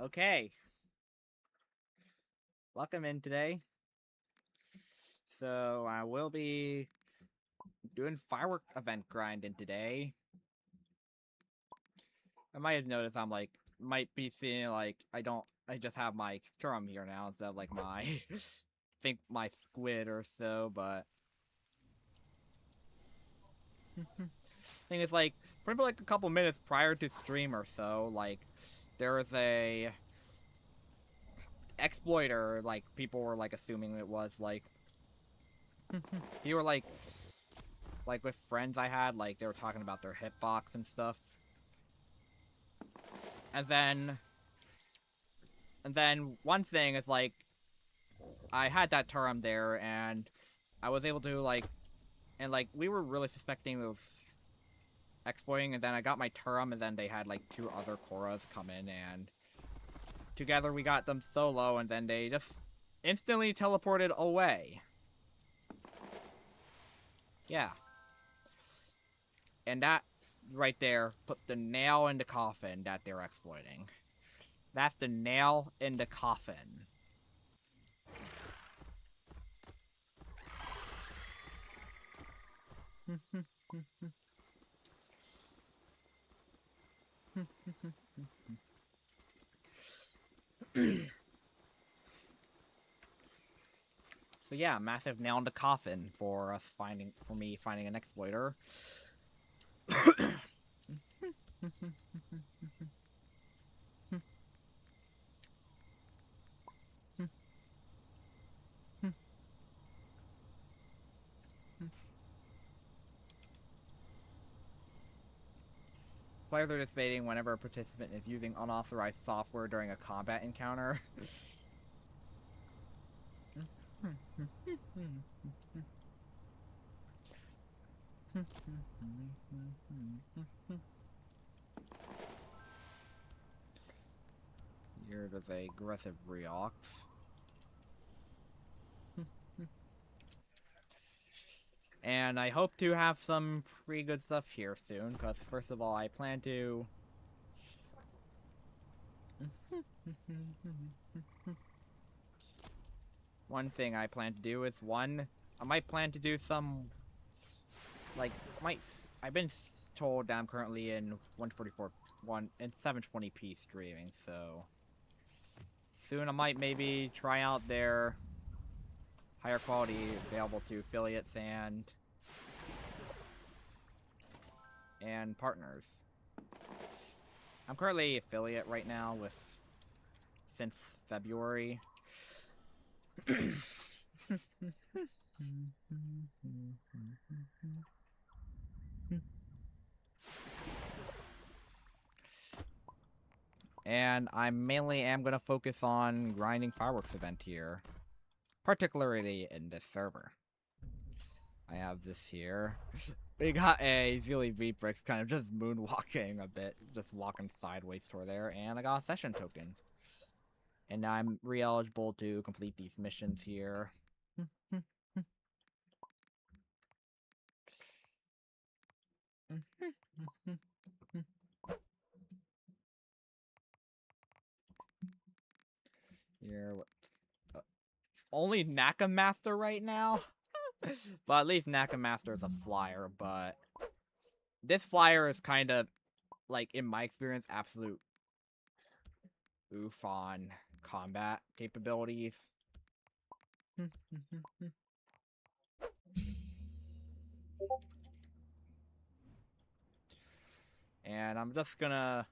Okay. Welcome in today. So I will be doing firework event grinding today. I might have noticed I'm like might be seeing like I just have my drum here now instead of like my think my squid or so, but thing is like probably like a couple minutes prior to stream or so, like there was a exploiter, like people were like assuming it was like you were like with friends I had, like they were talking about their hitbox and stuff. And then one thing is like I had that term there and I was able to like we were really suspecting those exploiting, and then I got my Turum, and then they had like 2 other Korras come in, and together we got them solo, and then they just instantly teleported away. Yeah. And that right there puts the nail in the coffin that they're exploiting. That's the nail in the coffin. So yeah, massive nail in the coffin for me finding an exploiter. Players are debating whenever a participant is using unauthorized software during a combat encounter. Here there's a aggressive Reox. And I hope to have some pretty good stuff here soon, because first of all, I plan to... One thing I plan to do is, I might plan to do some... Like, I've been told that I'm currently in 720p streaming, so... Soon I might maybe try out their higher quality available to affiliates and partners. I'm currently affiliate right now since February. And I mainly am going to focus on grinding fireworks event here, particularly in this server. I have this here. We got a Zeely V-Bricks kind of just moonwalking a bit, just walking sideways toward there, and I got a session token. And I'm re-eligible to complete these missions here. Here, only Nakamaster right now? But at least Nakamaster is a flyer, but this flyer is kind of, like, in my experience, absolute oof on combat capabilities. And I'm just gonna...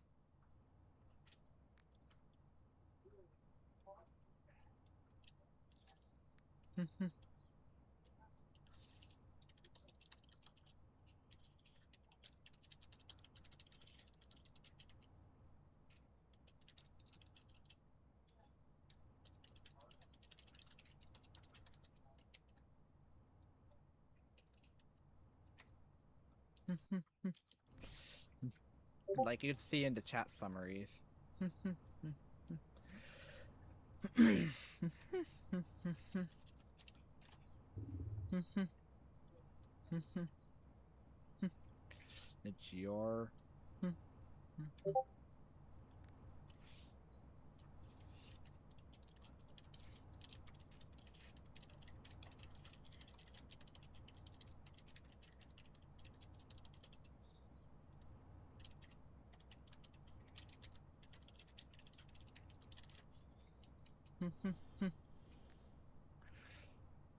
like you'd see in the chat summaries. It's your...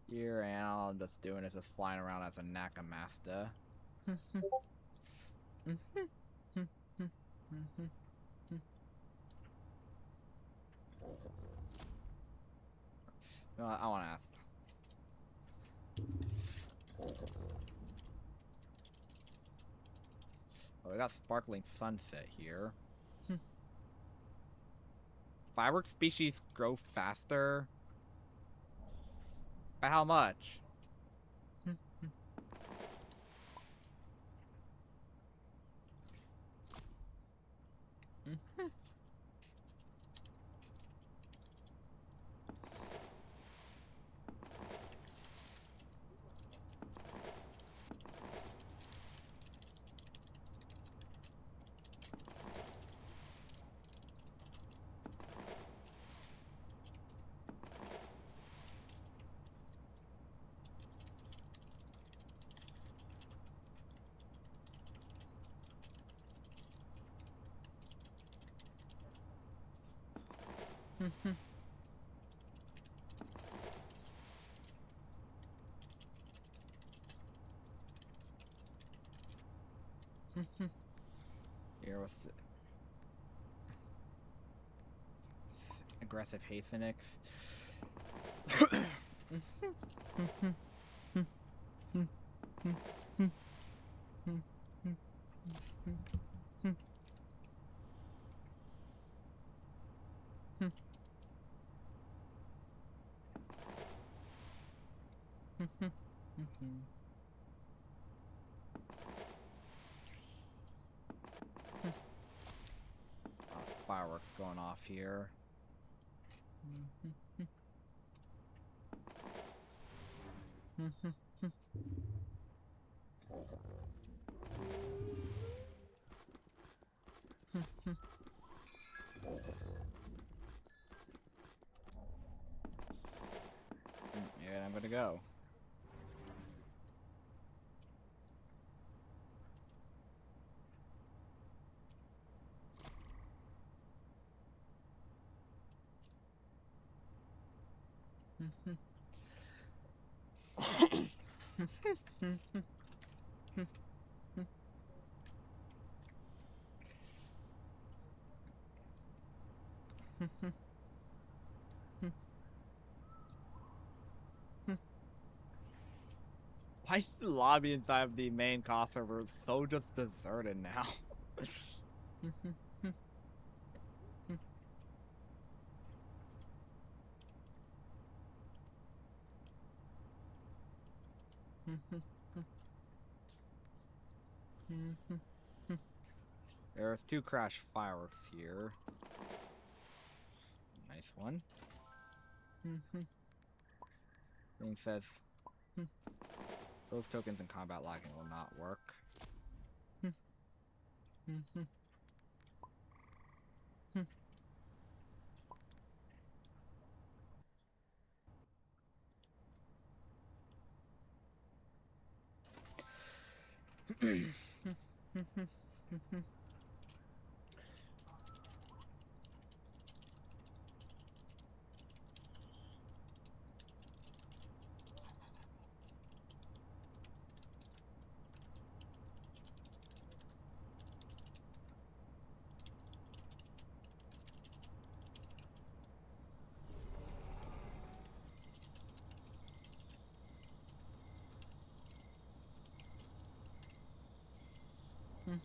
Here, and all I'm just doing is just flying around as a Nakamasta. I want to ask. Oh, we got Sparkling Sunset here. Firework species grow faster? By how much? Here was aggressive Hastenix. Fireworks going off here. Yeah, I'm gonna go. Why is the lobby inside of the main cost server so just deserted now? There's 2 crash fireworks here. Nice one. Thing says those tokens in combat logging will not work. All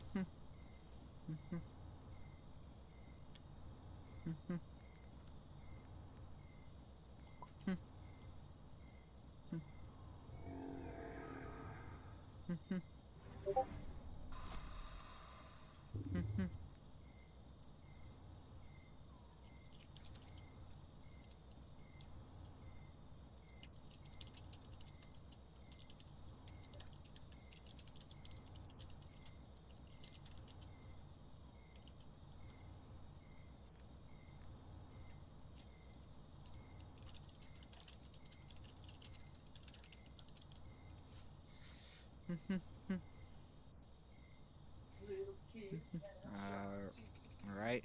right.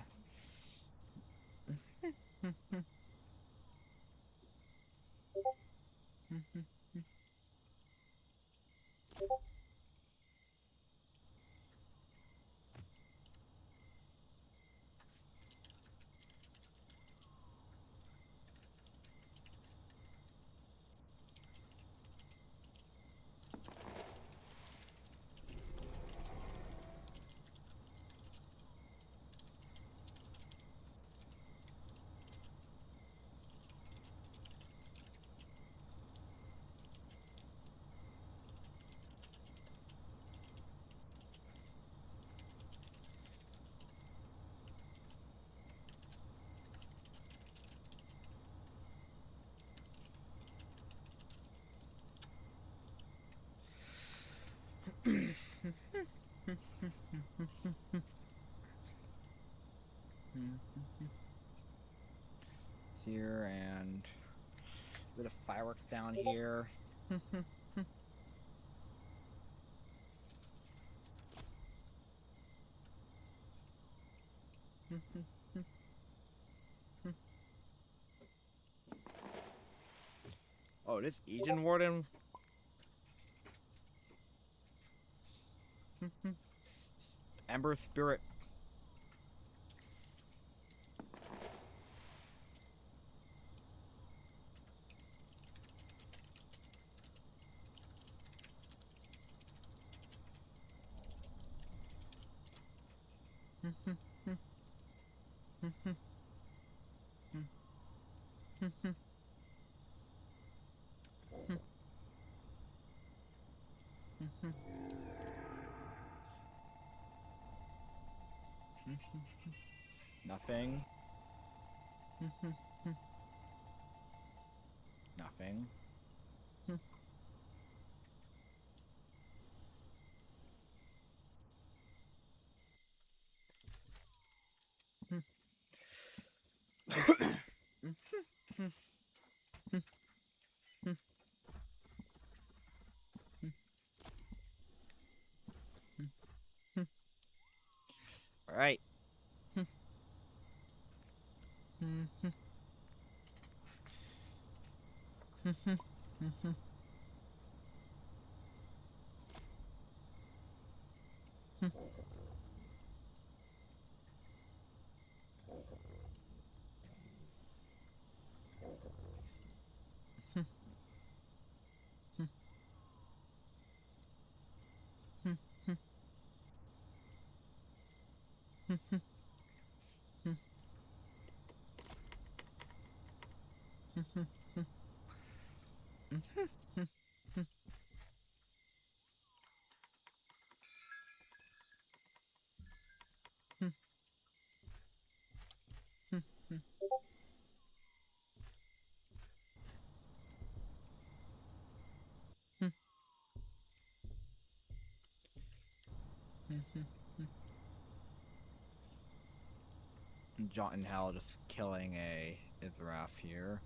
Here and a bit of fireworks down here. Oh, this Aegon Warden. Ember Spirit. Nothing. Nothing. All right. Jotunheim just killing a Izrath here.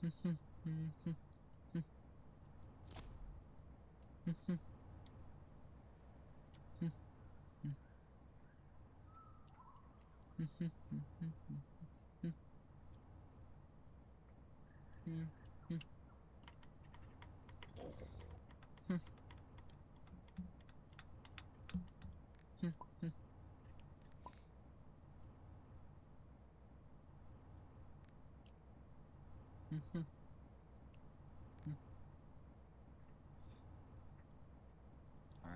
All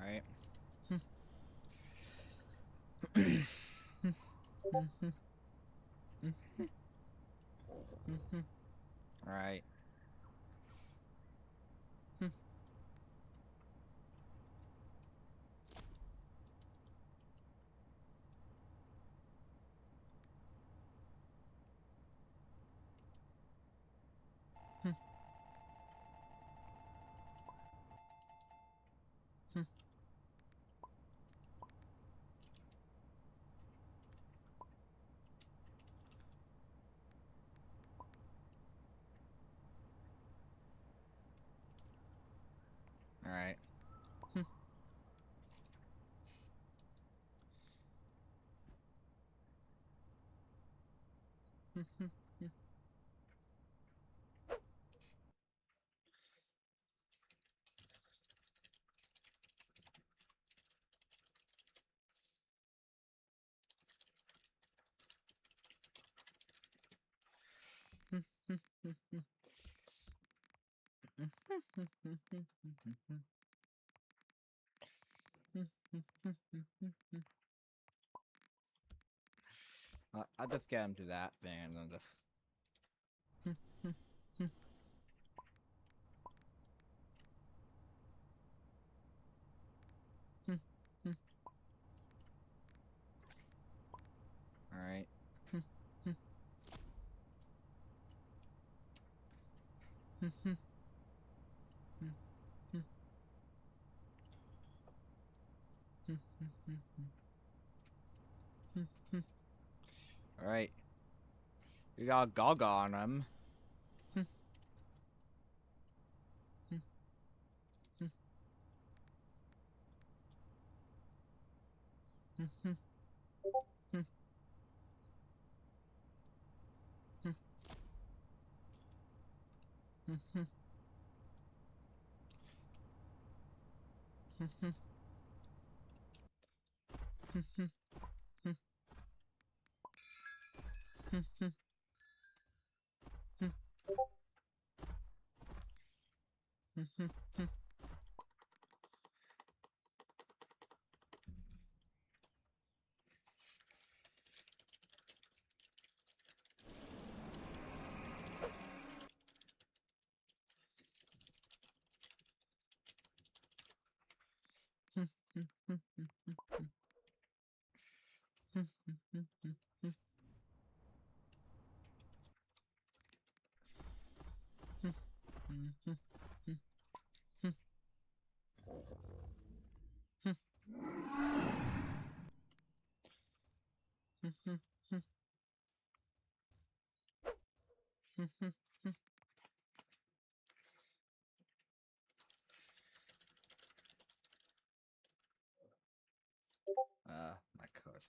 right. All right. All right. I'll just get him to that thing and then just. All right. All right. We got Gaga on him.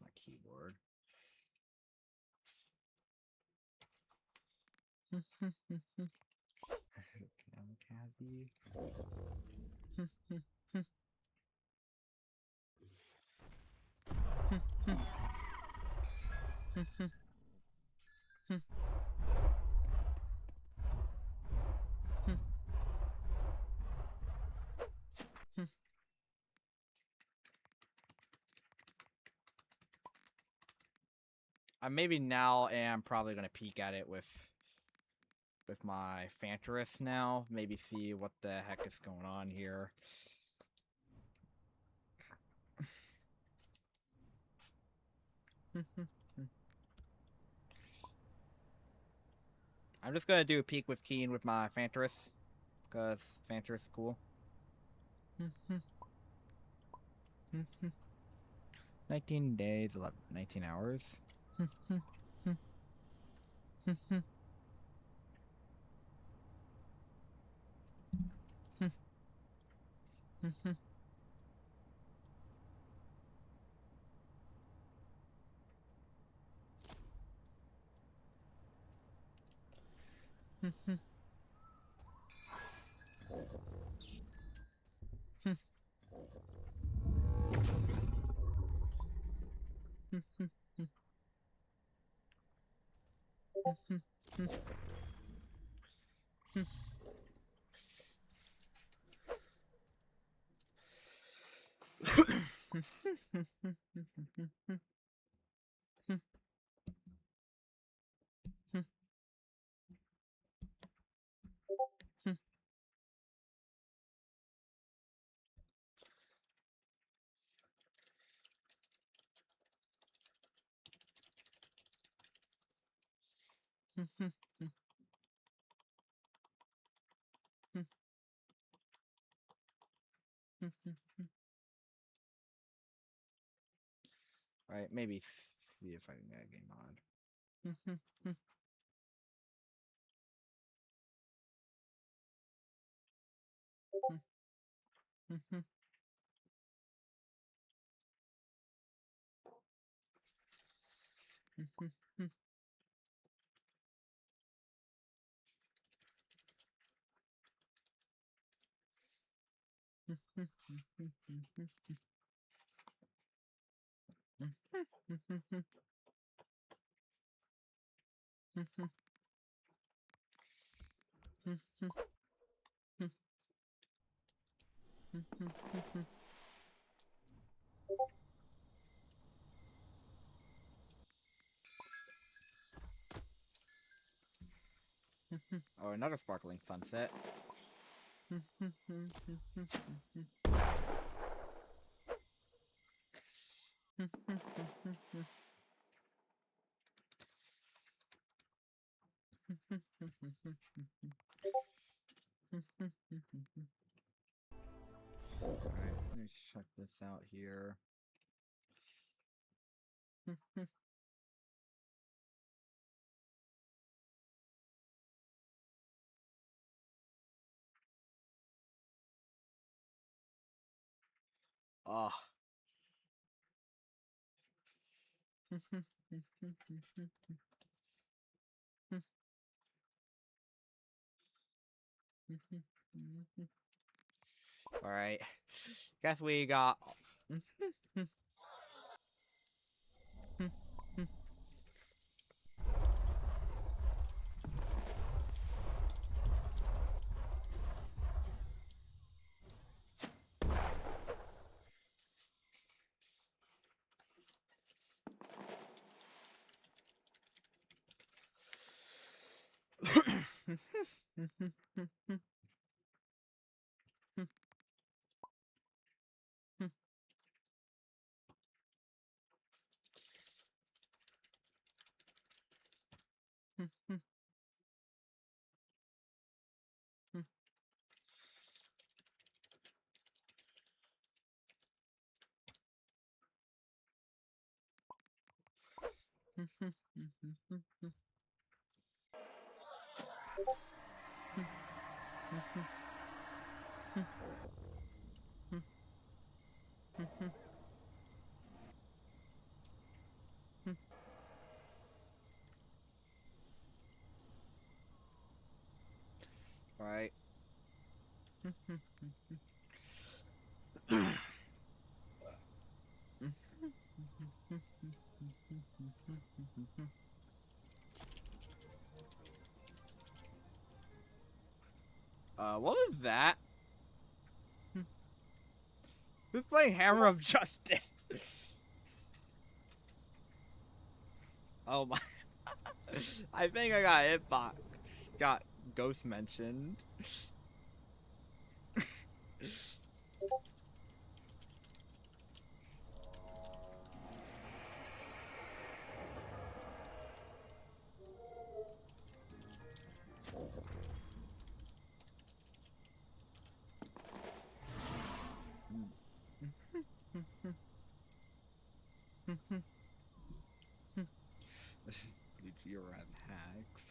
My keyboard. Kamikaze. I maybe now am probably gonna peek at it with my Fanterus now. Maybe see what the heck is going on here. I'm just gonna do a peek with Keen with my Fanterus, because Fanterus is cool. 19 days, 19 hours. Right, maybe see if I can get a game on. Oh, another sparkling sunset. Alright, let me check this out here. Ah. Alright. Guess we got. Right. What was that? Who's playing Hammer of Justice? Oh my. I think I got hitbox. Got ghost mentioned. You're as hacks.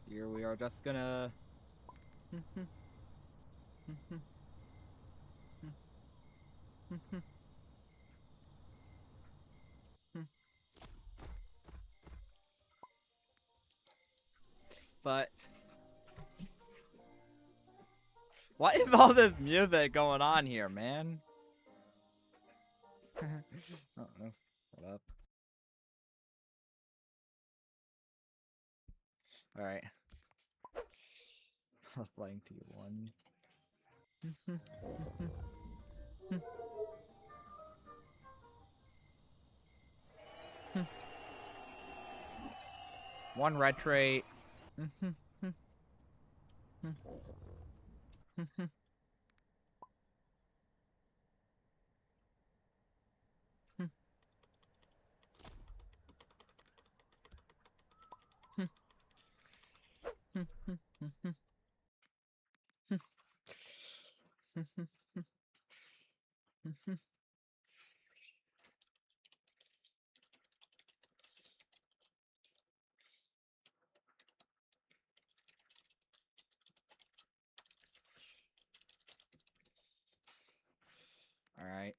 Here we are just gonna... But... what is all this music going on here, man? Uh-oh. What up? Alright. Flying to one. One red trait. Alright.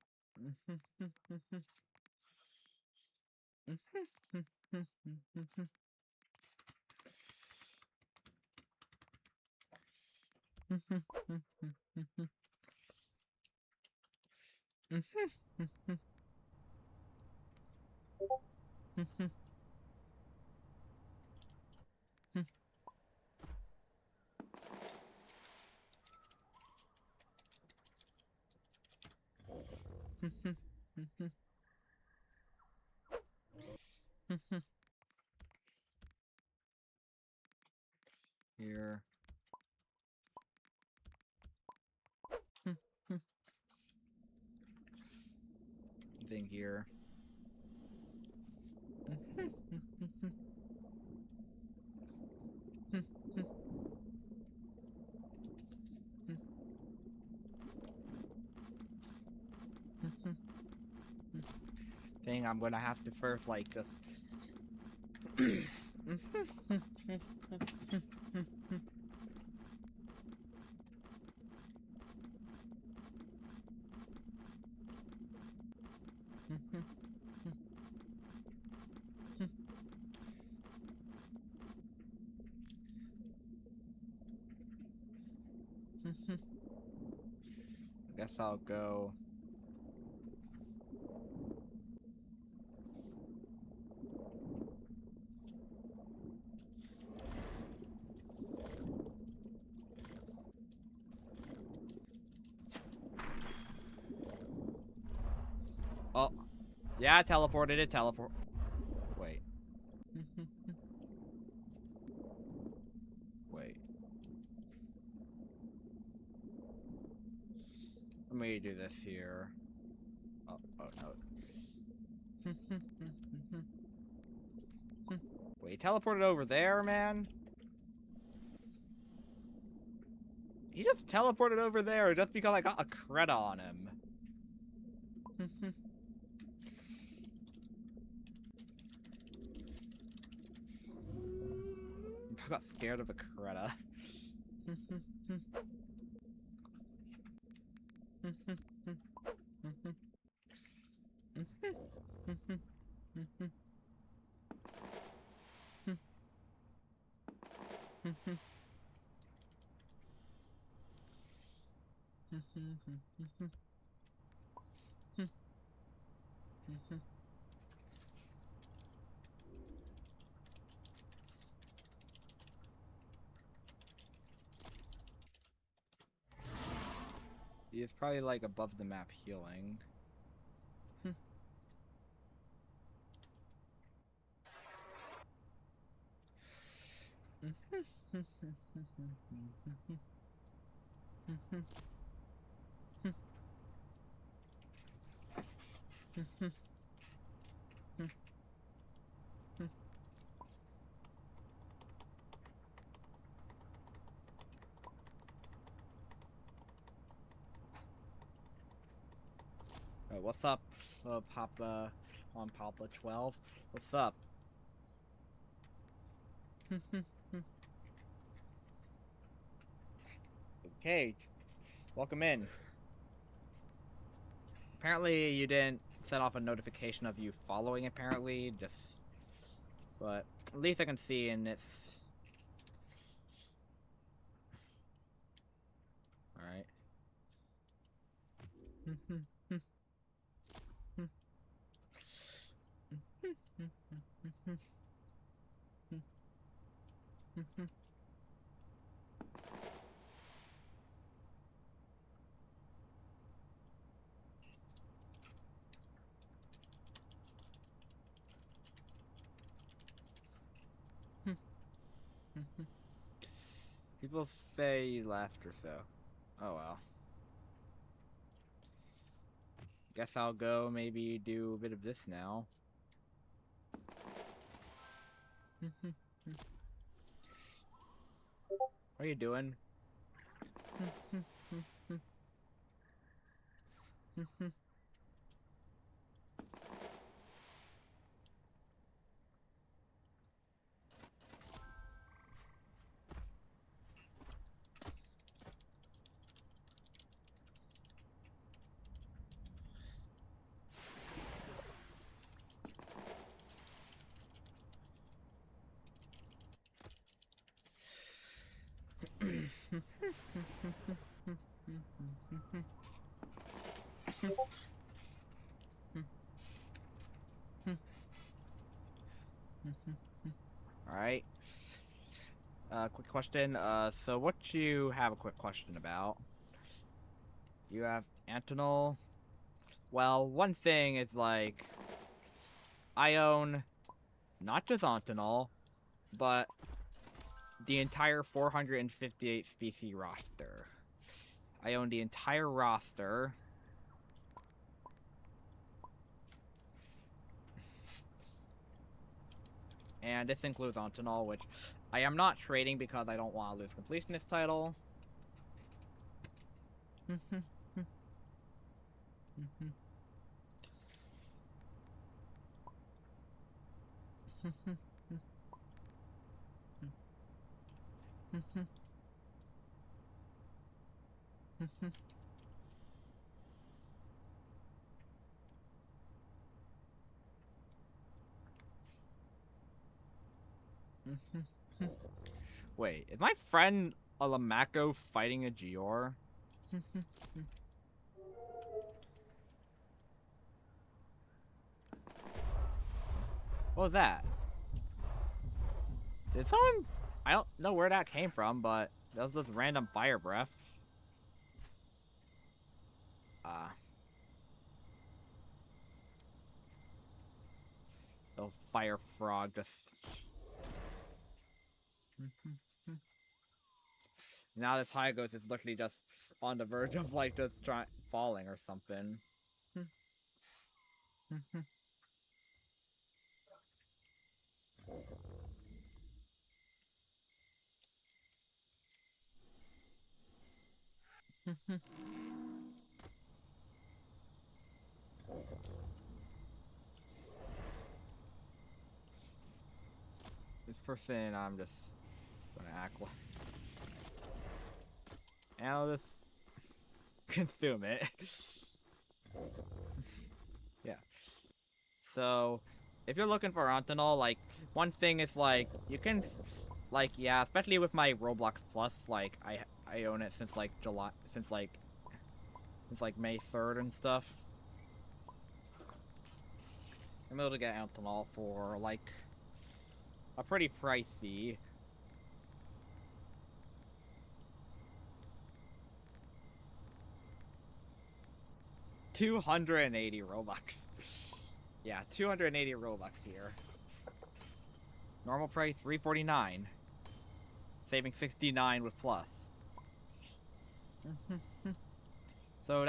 Here. Thing here. Dang, I'm gonna have to first, like, just... I guess I'll go... Oh. Yeah, I teleported it. Wait. Wait. Let me do this here. Oh no. Wait, he teleported over there, man? He just teleported over there just because I got a credit on him. I got scared of a Creta. He's probably like above the map healing. What's up, Papa on Papa 12? What's up? Okay, welcome in. Apparently, you didn't set off a notification of you following. Apparently, but at least I can see, and it's all right. People say you left or so. Oh well. Guess I'll go maybe do a bit of this now. What are you doing? Alright. Quick question. So what you have a quick question about? You have Antinol? Well, one thing is like, I own not just Antinol, but the entire 458 species roster. I own the entire roster. And this includes Antinol, which I am not trading because I don't want to lose completionist title. Wait, is my friend a Lamako fighting a Gior? What was that? Did someone... I don't know where that came from, but that was just random fire breath. The fire frog just... Now this Hygos is literally just on the verge of like just falling or something. This person, I'm just gonna act like... And I'll just consume it. Yeah. So, if you're looking for Antinol, like, one thing is, like, you can, like, yeah, especially with my Roblox Plus, like, I own it since, like, since, like, May 3rd and stuff. I'm able to get Antinol for, like, a pretty pricey. $280 Robux. Yeah, 280 Robux here. Normal price $349. Saving 69 with plus. So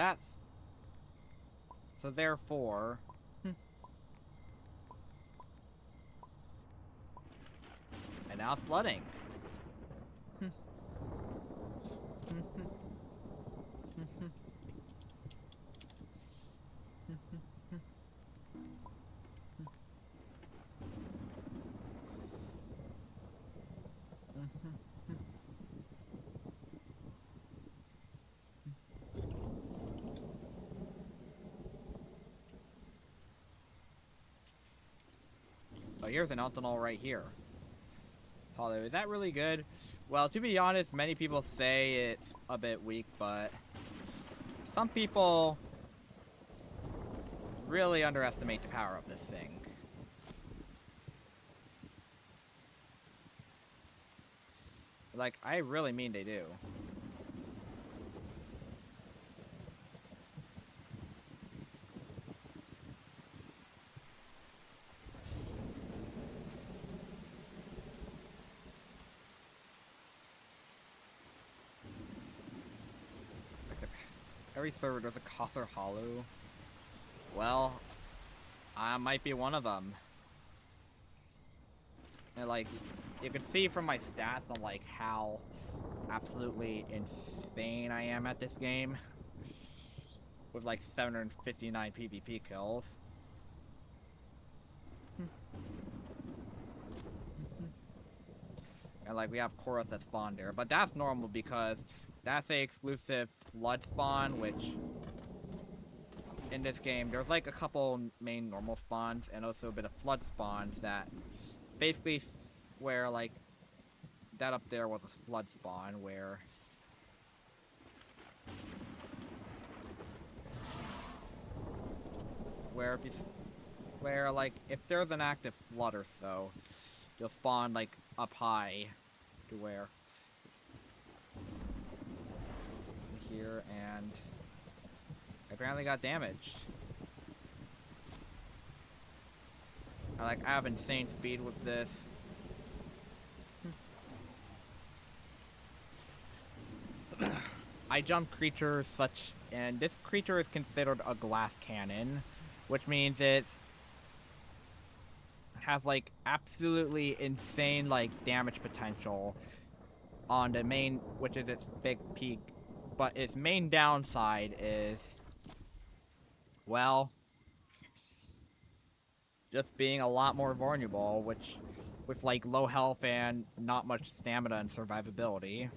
therefore, now it's flooding. So here's an Altanol right here. Hollow, is that really good? Well, to be honest, many people say it's a bit weak, but some people really underestimate the power of this thing. Like, I really mean they do. Every server there's a Cosser Hollow. Well, I might be one of them. And like, you can see from my stats on like how absolutely insane I am at this game. With like 759 PvP kills. And like we have Chorus that spawned there, but that's normal because that's a exclusive flood spawn, which in this game there's like a couple main normal spawns and also a bit of flood spawns that basically where like that up there was a flood spawn where if you like if there's an active flood or so, you'll spawn like up high to where here, and apparently got damaged. I have insane speed with this. I jump creatures and this creature is considered a glass cannon, which means it has like absolutely insane like damage potential on the main, which is its big peak, but its main downside is, well, just being a lot more vulnerable, which with like low health and not much stamina and survivability.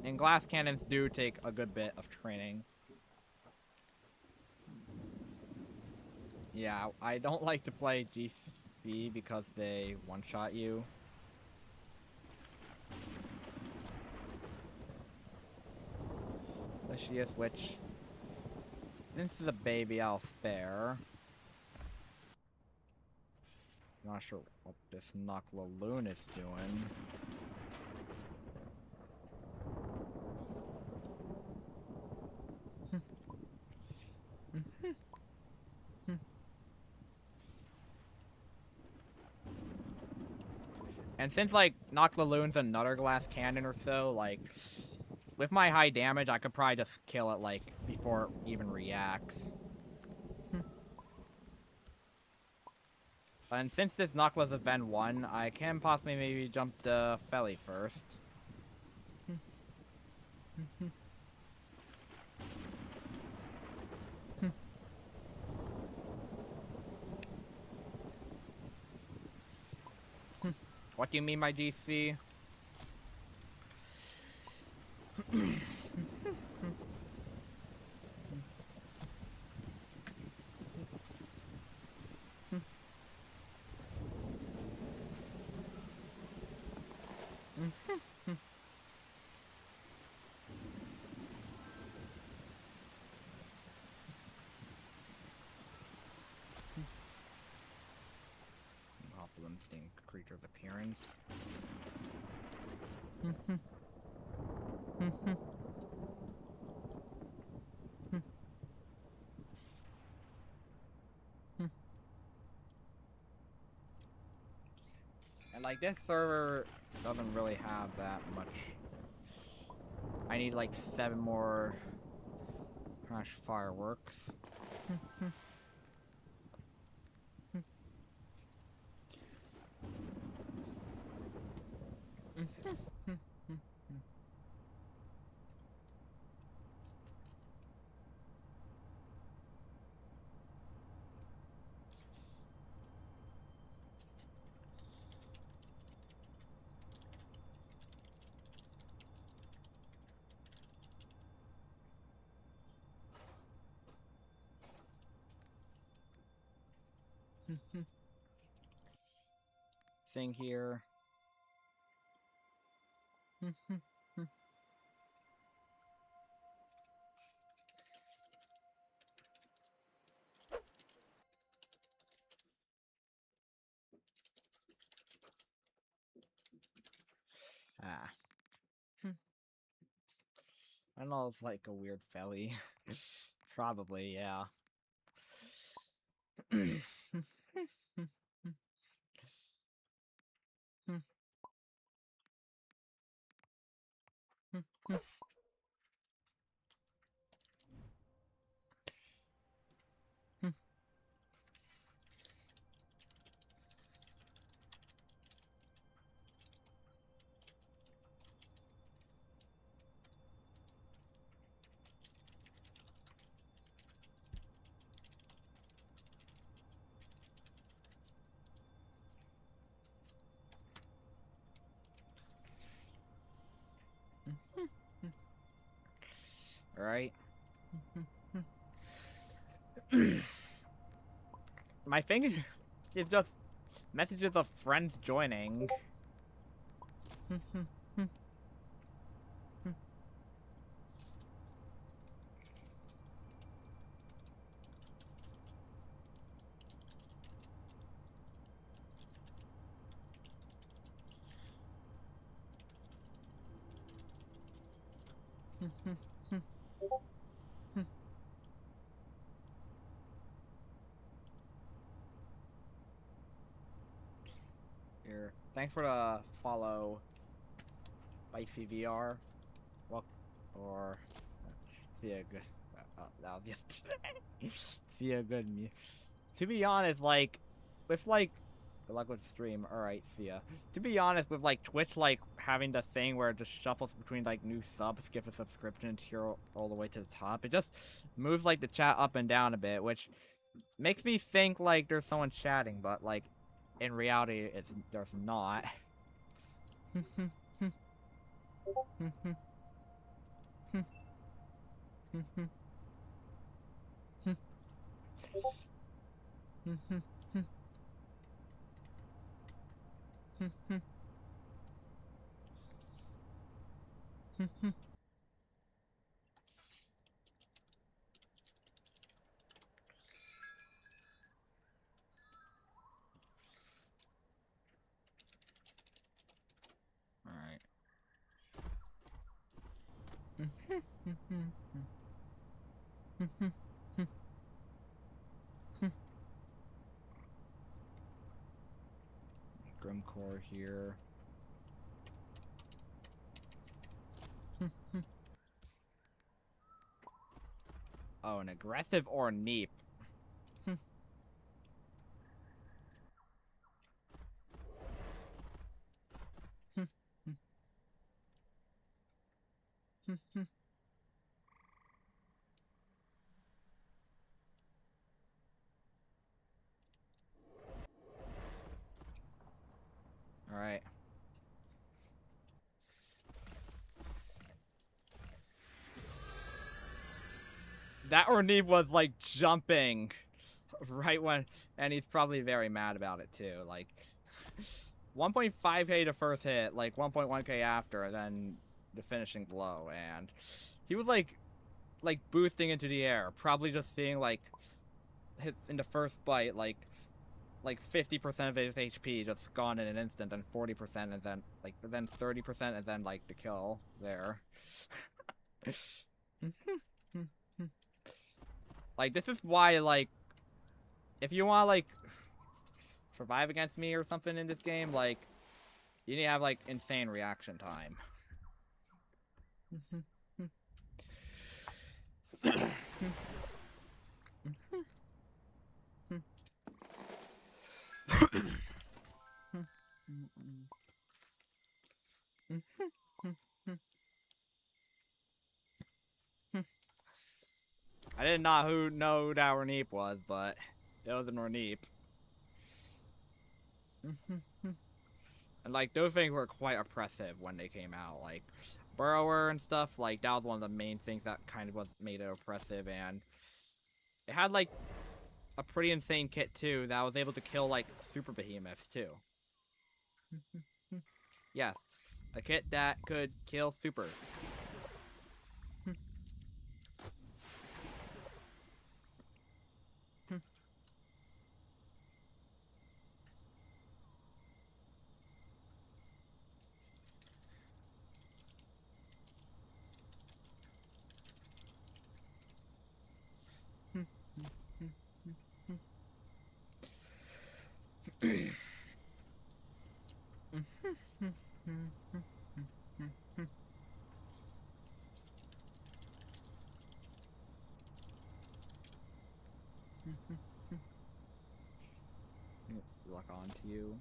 And glass cannons do take a good bit of training. Yeah, I don't like to play GC because they one-shot you. Lucius, which, since this is a baby, I'll spare. Not sure what this Knock-Laloon is doing. And since, like, Knock-Laloon's another glass cannon or so, like, with my high damage, I could probably just kill it, like, before it even reacts. And since this Knock-La's event 1, I can possibly maybe jump the Felly first. What do you mean by GC? Goblin think creature's appearance. And like this server doesn't really have that much. I need like 7 more crash fireworks. thing here. Ah. I don't know, it's like a weird felly. Probably, yeah. Alright. My thing is just messages of friends joining. Here. Thanks for the follow, Spicy VR. Well, or see a good. That was just see a good. To be honest, like with like good luck with stream. All right, see ya. To be honest, with like Twitch, like having the thing where it just shuffles between like new subs, skip a subscription tier all the way to the top. It just moves like the chat up and down a bit, which makes me think like there's someone chatting, but like in reality, there's not. Alright. Grimcore here. Oh, an aggressive or neep. Alright. That Orneve was like jumping right when, and he's probably very mad about it too. Like 1.5k to first hit, like 1.1k after, and then the finishing blow, and he was like boosting into the air, probably just seeing like hit in the first bite, like 50% of his HP just gone in an instant, and 40%, and then like then 30%, and then like the kill there. Like this is why like if you want to like survive against me or something in this game, like you need to have like insane reaction time. I did not know who that Orneep was, but it was an Orneep. And like those things were quite oppressive when they came out, like Burrower and stuff. Like that was one of the main things that kind of made it oppressive, and it had like a pretty insane kit too that was able to kill like super behemoths too. Yes, a kit that could kill supers. Lock onto you.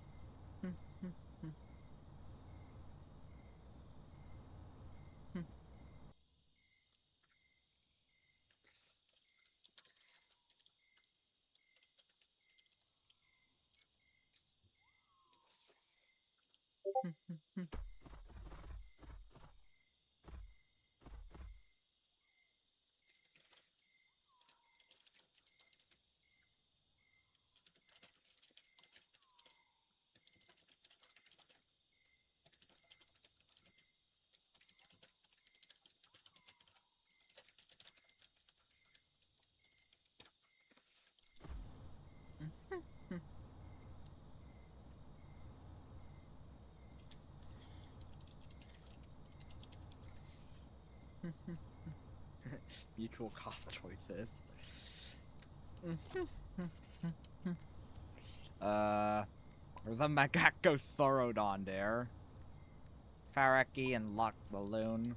Mutual cost choices. There's a Magako Saurodon there. Faraki and Lock Balloon.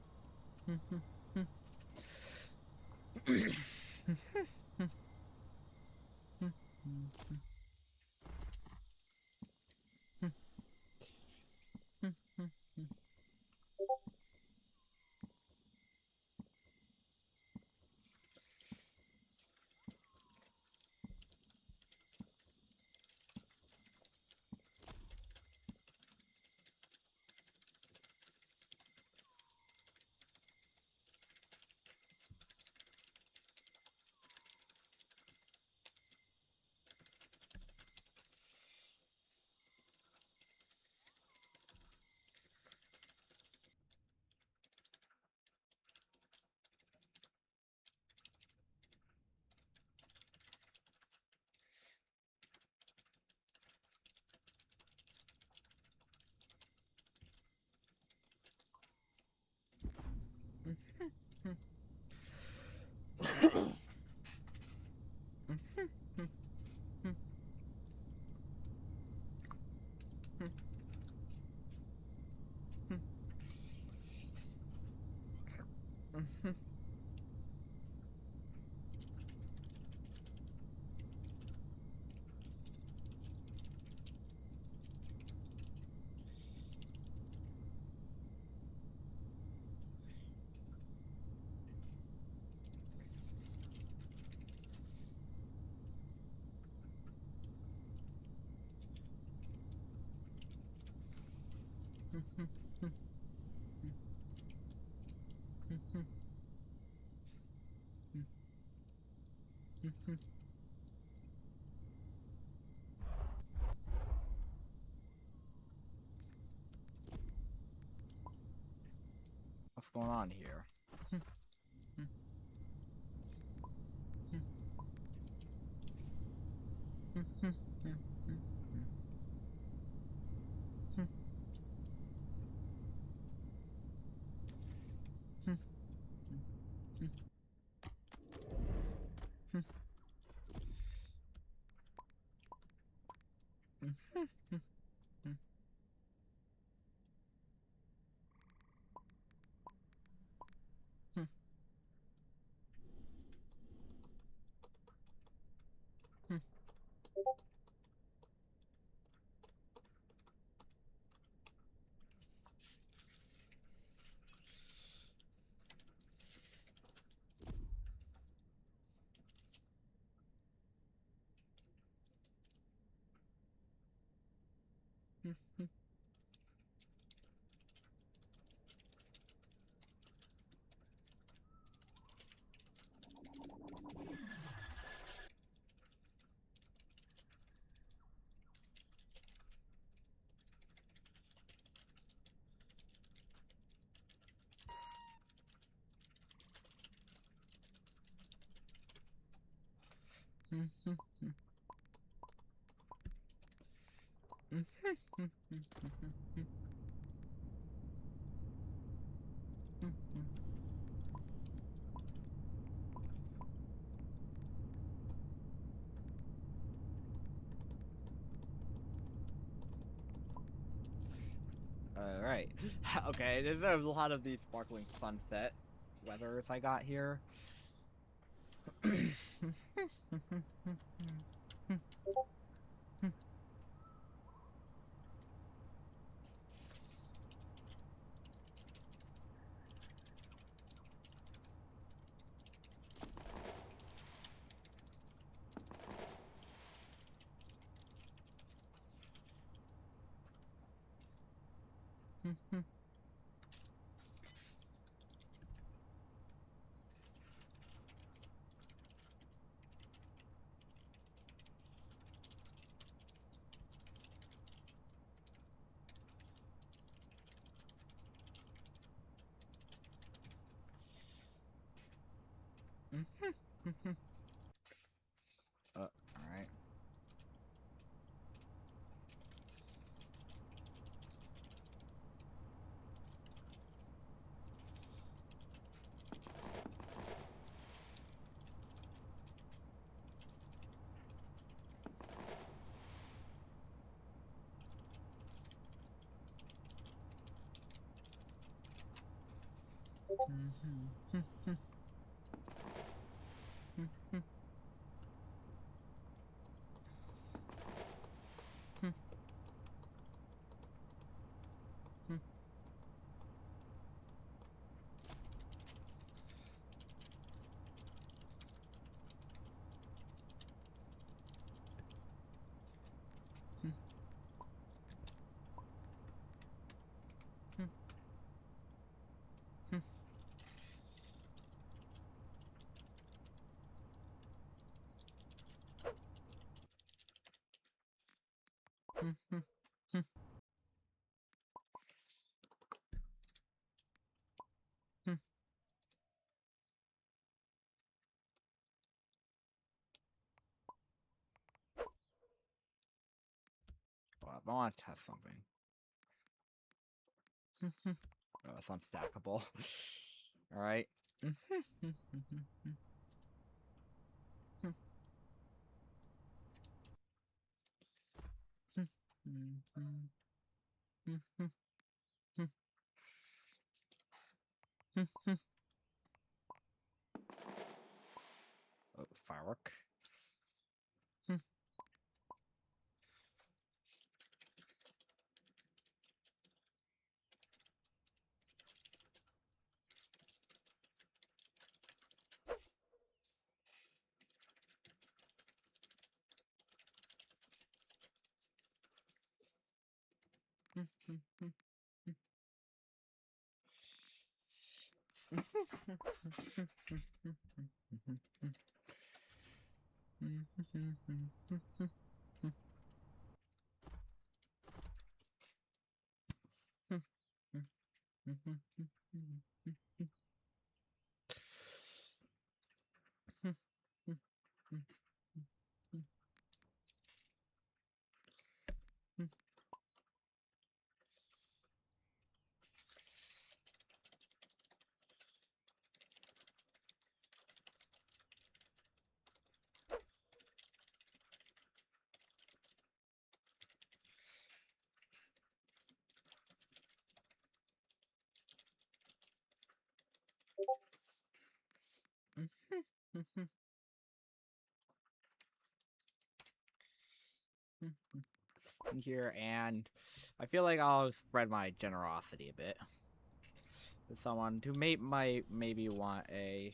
What's going on here? Alright. Okay, there's a lot of these sparkling sunset weathers I got here. Alright. Well, I want to test something. Oh, it's unstackable. Alright. Oh, firework. Here, and I feel like I'll spread my generosity a bit to someone who might maybe want a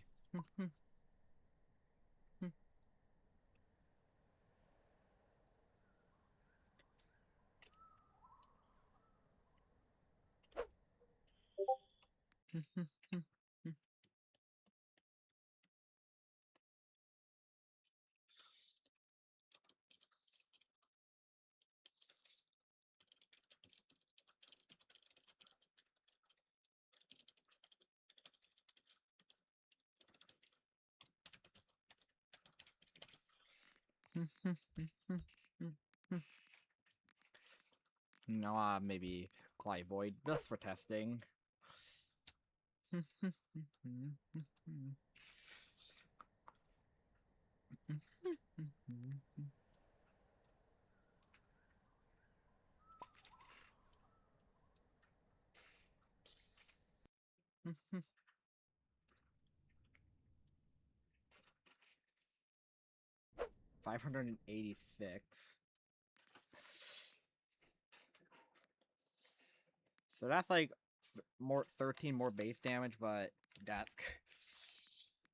No, maybe apply void just for testing. 586. So that's like more 13 more base damage, but that's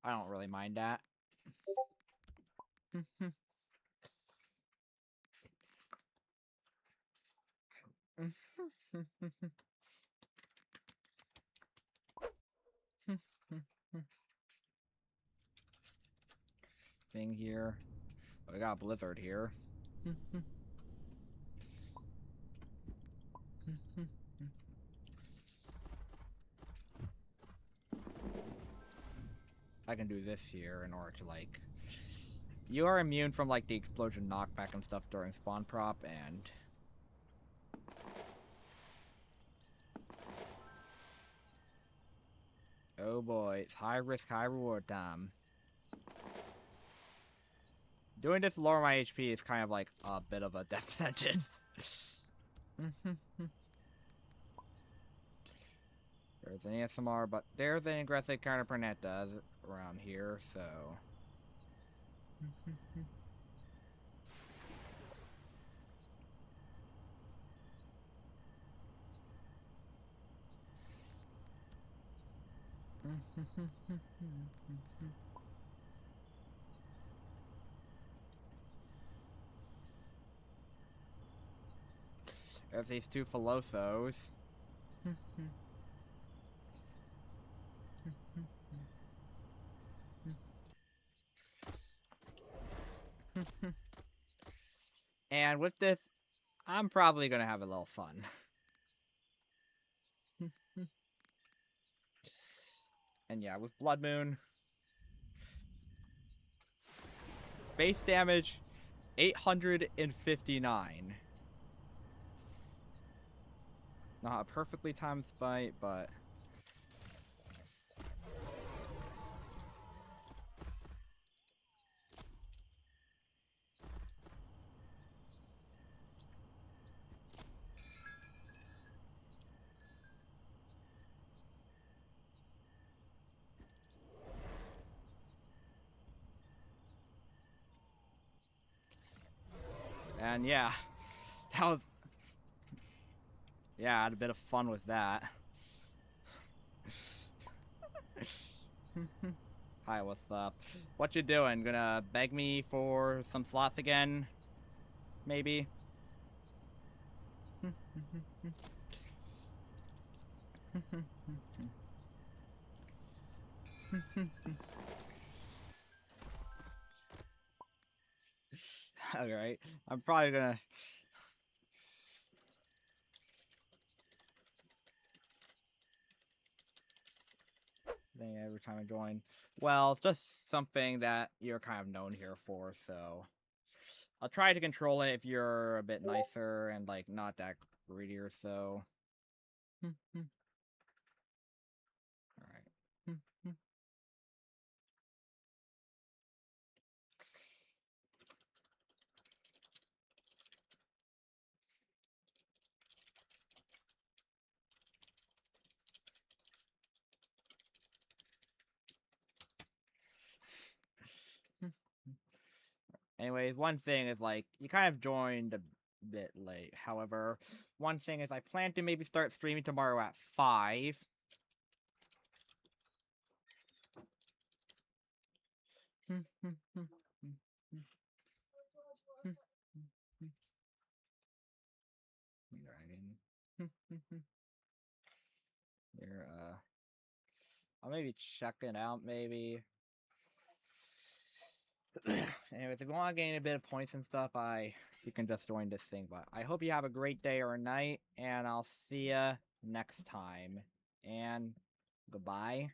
I don't really mind that. Thing here. Oh, we got a blizzard here. I can do this here in order to like. You are immune from like the explosion knockback and stuff during spawn prop, and oh boy, it's high risk, high reward time. Doing this to lower my HP is kind of like a bit of a death sentence. There's an ASMR, but there's an aggressive counter Pernetta around here, so. There's these two Philosos. And with this, I'm probably gonna have a little fun. And yeah, with Blood Moon, base damage 859. Not a perfectly timed spite, but and yeah, that was I had a bit of fun with that. Hi, what's up? What you doing? Gonna beg me for some slots again? Maybe? Alright, I'm probably gonna... every time I join. Well, it's just something that you're kind of known here for, so... I'll try to control it if you're a bit nicer and, like, not that greedy or so. Alright. Anyways, one thing is, like, you kind of joined a bit late. However, one thing is I plan to maybe start streaming tomorrow at 5. Here, I'll maybe check it out, maybe. Anyways, if you want to gain a bit of points and stuff, you can just join this thing. But I hope you have a great day or night, and I'll see ya next time. And goodbye.